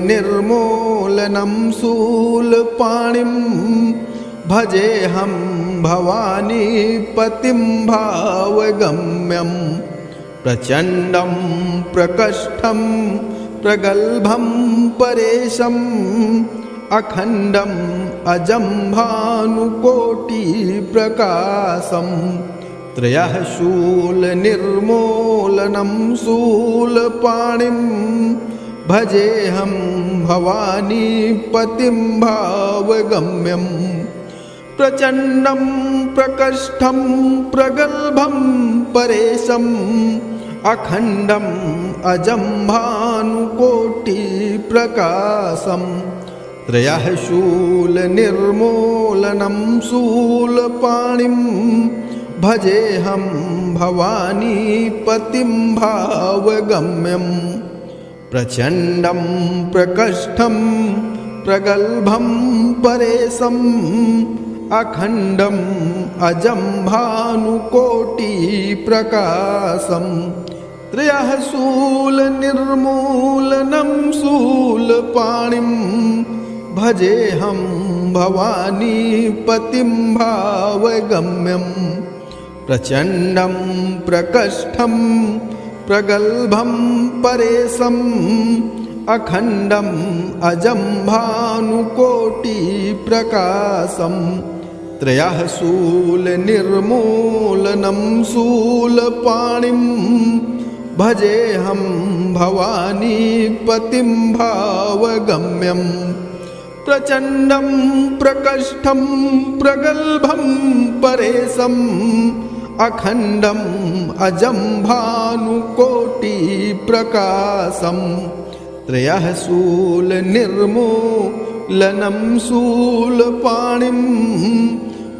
शूलपाणिं भजेऽहं भवानीपतिं भावगम्यं प्रचण्डं प्रकष्ठं प्रगल्भं परेशम् अखण्डम् अजं भानुकोटिप्रकाशं त्रयः शूलनिर्मूलनं शूलपाणिं भजेऽहं भवानीपतिं भावगम्यं प्रचण्डं प्रकष्ठं प्रगल्भं परेशम् अखण्डम् अजं भानुकोटिप्रकाशं त्रयः शूलनिर्मूलनं शूलपाणिं भजेऽहं भवानीपतिं भावगम्यं प्रचण्डं प्रकष्ठं प्रगल्भं परेशम् अखण्डम् अजं भानुकोटिप्रकाशं त्रयः शूलनिर्मूलनं शूलपाणिं भजेऽहं भवानीपतिं भावगम्यं प्रचण्डं प्रकष्ठं प्रगल्भं परेशम् अखण्डम् अजं भानुकोटिप्रकाशं त्रयः शूलनिर्मूलनं शूलपाणिं भजेऽहं भवानीपतिं भावगम्यं प्रचण्डं प्रकष्ठं प्रगल्भं परेशम् अखण्डम् अजं भानुकोटिप्रकाशं त्रयः शूलनिर्मूलनं शूलपाणिं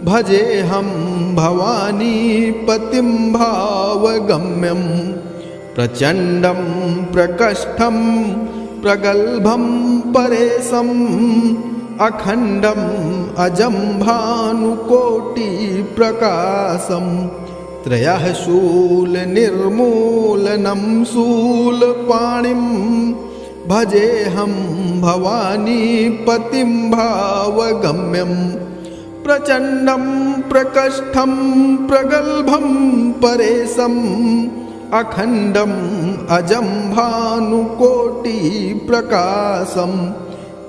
भजेऽहं भवानीपतिं भावगम्यं प्रचण्डं प्रकष्ठं प्रगल्भं परेशम् अखण्डम् अजं भानुकोटिप्रकाशं त्रयः शूलनिर्मूलनं शूलपाणिं भजेऽहं भवानीपतिं भावगम्यं प्रचण्डं प्रकष्ठं प्रगल्भं परेशम् अखण्डम् अजं भानुकोटिप्रकाशं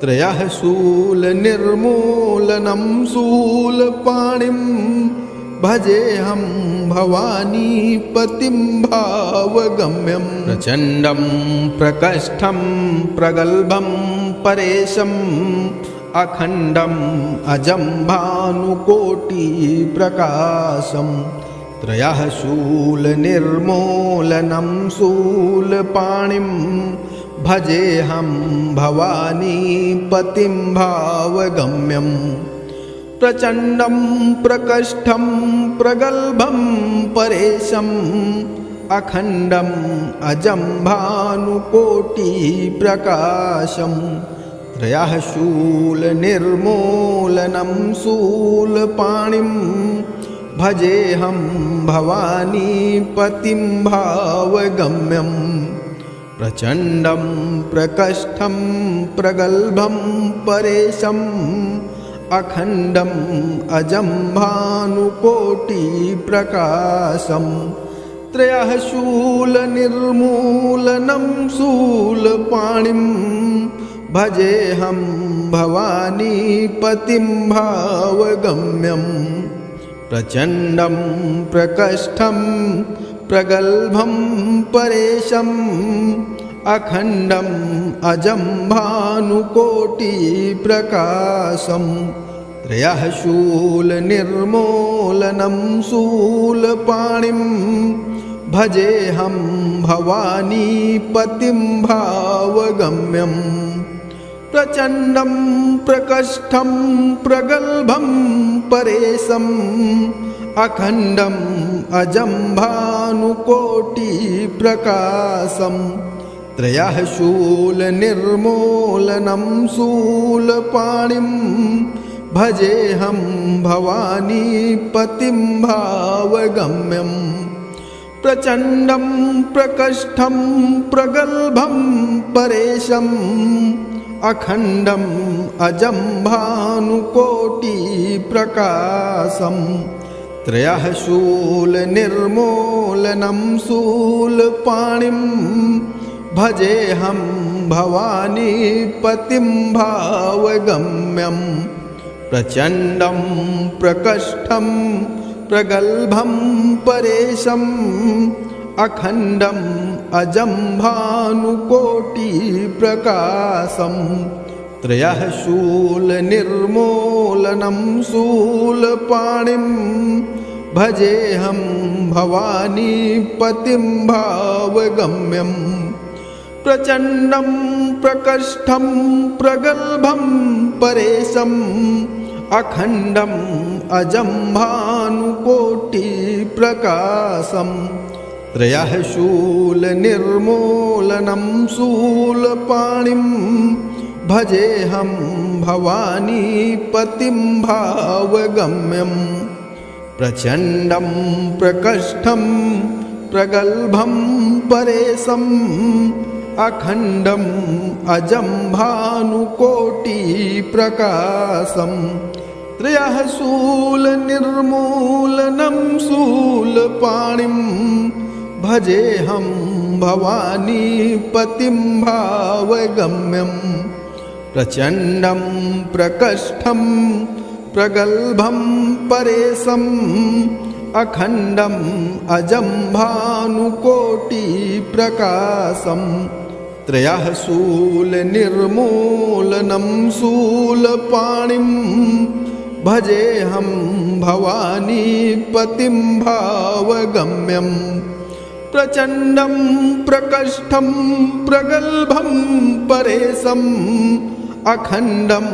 त्रयः शूलनिर्मूलनं शूलपाणिं भजेऽहं भवानीपतिं भावगम्यं प्रचण्डं प्रकष्ठं प्रगल्भं परेशम् अखण्डम् अजं भानुकोटिप्रकाशं त्रयः शूलनिर्मूलनं शूलपाणिं भजेऽहं भवानीपतिं भावगम्यं प्रचण्डं प्रकष्ठं प्रगल्भं परेशम् अखण्डम् अजं भानुकोटिप्रकाशं त्रयः शूलनिर्मूलनं शूलपाणिं भजेऽहं भवानीपतिं भावगम्यं प्रचण्डं प्रकष्ठं प्रगल्भं परेशम् अखण्डम् अजं भानुकोटिप्रकाशं त्रयः शूलनिर्मूलनं शूलपाणिं भजेऽहं भवानीपतिं भावगम्यं प्रचण्डं प्रकष्ठं प्रगल्भं परेशम् अखण्डम् अजं भानुकोटिप्रकाशम् त्रयः शूलनिर्मूलनं शूलपाणिं भजेऽहं भवानीपतिं भावगम्यम् प्रचण्डं प्रकष्ठं प्रगल्भं परेशम् अखण्डम् अजं भानुकोटिप्रकाशम् त्रयः शूलनिर्मूलनं शूलपाणिं भजेऽहं भवानीपतिं भावगम्यम् प्रचण्डं प्रकष्ठं प्रगल्भं परेशम् अखण्डम् अजं भानुकोटिप्रकाशम् त्रयः शूलनिर्मूलनं शूलपाणिं भजेऽहं भवानीपतिं भावगम्यम् प्रचण्डं प्रकष्ठं प्रगल्भं परेशम् अखण्डम् अजं भानुकोटिप्रकाशम् त्रयः शूलनिर्मूलनं शूलपाणिं भजेऽहं भवानीपतिं भावगम्यम् प्रचण्डं प्रकष्ठं प्रगल्भं परेशम् अखण्डम् अजं भानुकोटिप्रकाशम् त्रयः शूलनिर्मूलनं शूलपाणिं भजेऽहं भवानीपतिं भावगम्यम् प्रचण्डं प्रकष्ठं प्रगल्भं परेशम् अखण्डम् अजं भानुकोटिप्रकाशम् त्रयः शूलनिर्मूलनं शूलपाणिं भजेऽहं भवानीपतिं भावगम्यम् प्रचण्डं प्रकष्ठं प्रगल्भं परेशम् अखण्डम् अजं भानुकोटिप्रकाशम् त्रयः शूलनिर्मूलनं शूलपाणिं भजेऽहं भवानीपतिं भावगम्यम् प्रचण्डं प्रकष्ठं प्रगल्भं परेशम् अखण्डम्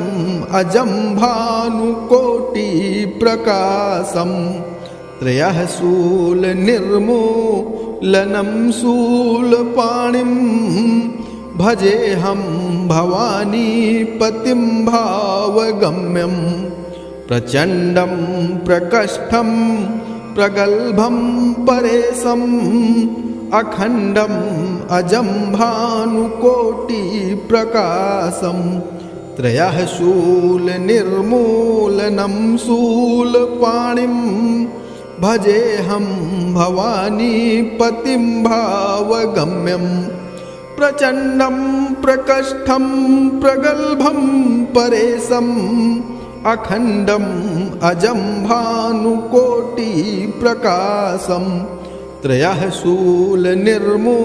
अजं भानुकोटिप्रकाशम् त्रयः शूलनिर्मूलनं शूलपाणिं भजेऽहं भवानीपतिं भावगम्यम् प्रचण्डं प्रकष्ठं प्रगल्भं परेशम् अखण्डम् अजं भानुकोटिप्रकाशम् त्रयः शूलनिर्मूलनं शूलपाणिं भजेऽहं भवानीपतिं भावगम्यम् प्रचण्डं प्रकष्ठं प्रगल्भं परेशम् अखण्डम् अजं भानुकोटिप्रकाशम् त्रयः शूलनिर्मूलनं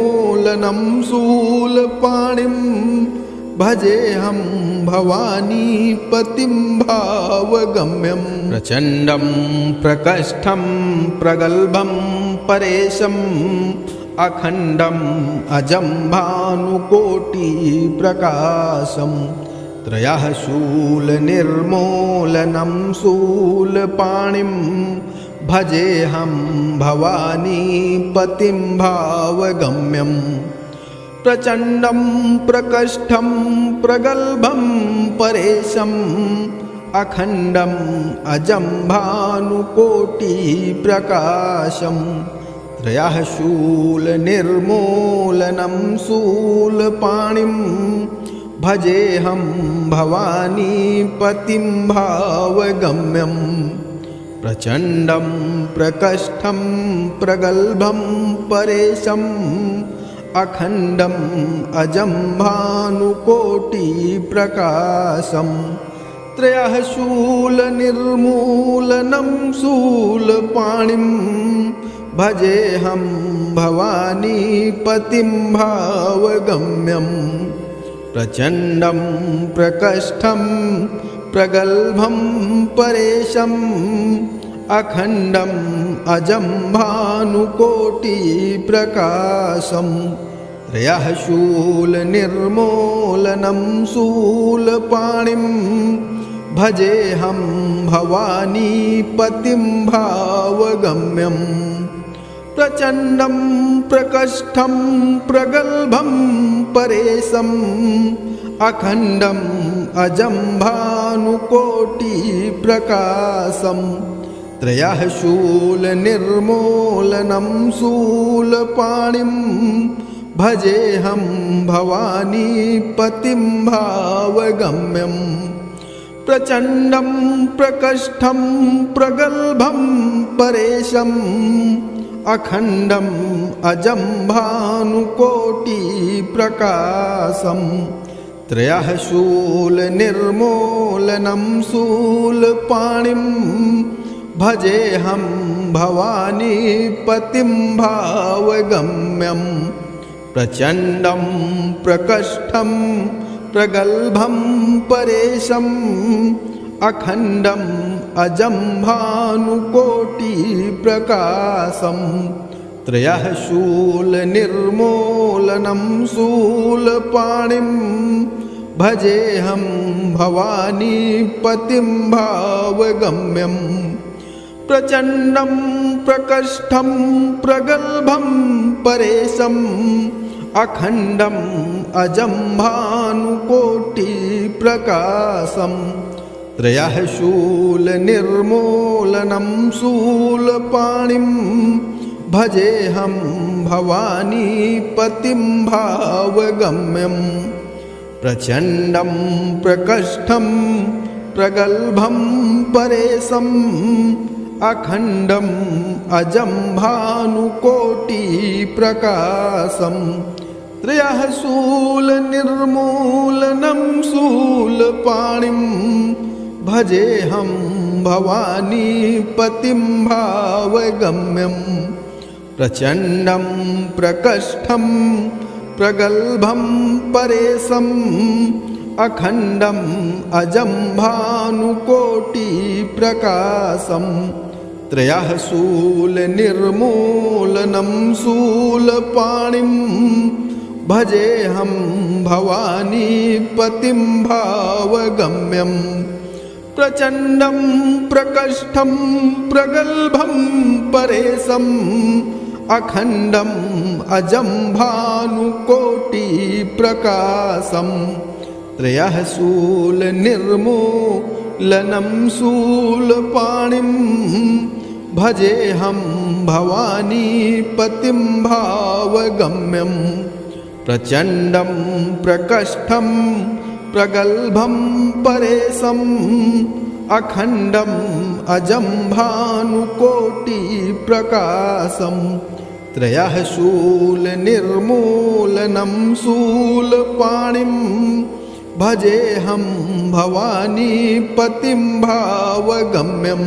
शूलपाणिं भजेऽहं भवानीपतिं भावगम्यम् प्रचण्डं प्रकष्ठं प्रगल्भं परेशम् अखण्डम् अजं भानुकोटिप्रकाशम् त्रयः शूलनिर्मूलनं शूलपाणिं भजेऽहं भवानीपतिं भावगम्यम् प्रचण्डं प्रकष्ठं प्रगल्भं परेशम् अखण्डम् अजं भानुकोटिप्रकाशम् त्रयः शूलनिर्मूलनं शूलपाणिं भजेऽहं भवानीपतिं भावगम्यम् प्रचण्डं प्रकष्ठं प्रगल्भं परेशम् अखण्डम् अजं भानुकोटिप्रकाशम् त्रयः शूलनिर्मूलनं शूलपाणिं भजेऽहं भवानीपतिं भावगम्यं प्रचण्डं प्रकष्ठं प्रगल्भं परेशम् अखण्डम् अजं भानुकोटिप्रकाशम् त्रयः शूलनिर्मूलनं शूलपाणिं भजेऽहं भवानीपतिं भावगम्यं प्रचण्डं प्रकष्ठं प्रगल्भं परेशम् अखण्डम् अजं भानुकोटिप्रकाशम् त्रयः शूलनिर्मूलनं शूलपाणिं भजेऽहं भवानीपतिं भावगम्यं प्रचण्डं प्रकष्ठं प्रगल्भं परेशम् अखण्डम् अजं भानुकोटिप्रकाशम् त्रयः शूलनिर्मूलनं शूलपाणिं भजेऽहं भवानीपतिं भावगम्यं प्रचण्डं प्रकष्ठं प्रगल्भं परेशम् अखण्डम् अजं भानुकोटिप्रकाशम् त्रयः शूलनिर्मूलनं शूलपाणिं भजेऽहं भवानीपतिं भावगम्यं प्रचण्डं प्रकष्ठं प्रगल्भं परेशम् अखण्डम् अजं भानुकोटिप्रकाशम् त्रयः शूलनिर्मूलनं शूलपाणिं भजेऽहं भवानीपतिं भावगम्यं प्रचण्डं प्रकष्ठं प्रगल्भं परेशम् अखण्डम् अजं भानुकोटिप्रकाशम् त्रयः शूलनिर्मूलनं शूलपाणिं भजेऽहं भवानीपतिं भावगम्यं प्रचण्डं प्रकष्ठं प्रगल्भं परेशम् अखण्डम् अजं भानुकोटिप्रकाशम् त्रयः शूलनिर्मूलनं शूलपाणिं भजेऽहं भवानीपतिं भावगम्यं प्रचण्डं प्रकष्ठं प्रगल्भं परेशम् अखण्डम् अजं भानुकोटिप्रकाशम् त्रयः शूलनिर्मूलनं शूलपाणिं भजेऽहं भवानीपतिं भावगम्यं प्रचण्डं प्रकष्ठं प्रगल्भं परेशम् अखण्डम् अजं भानुकोटिप्रकाशम् त्रयः शूलनिर्मूलनं शूलपाणिं भजेऽहं भवानीपतिं भावगम्यं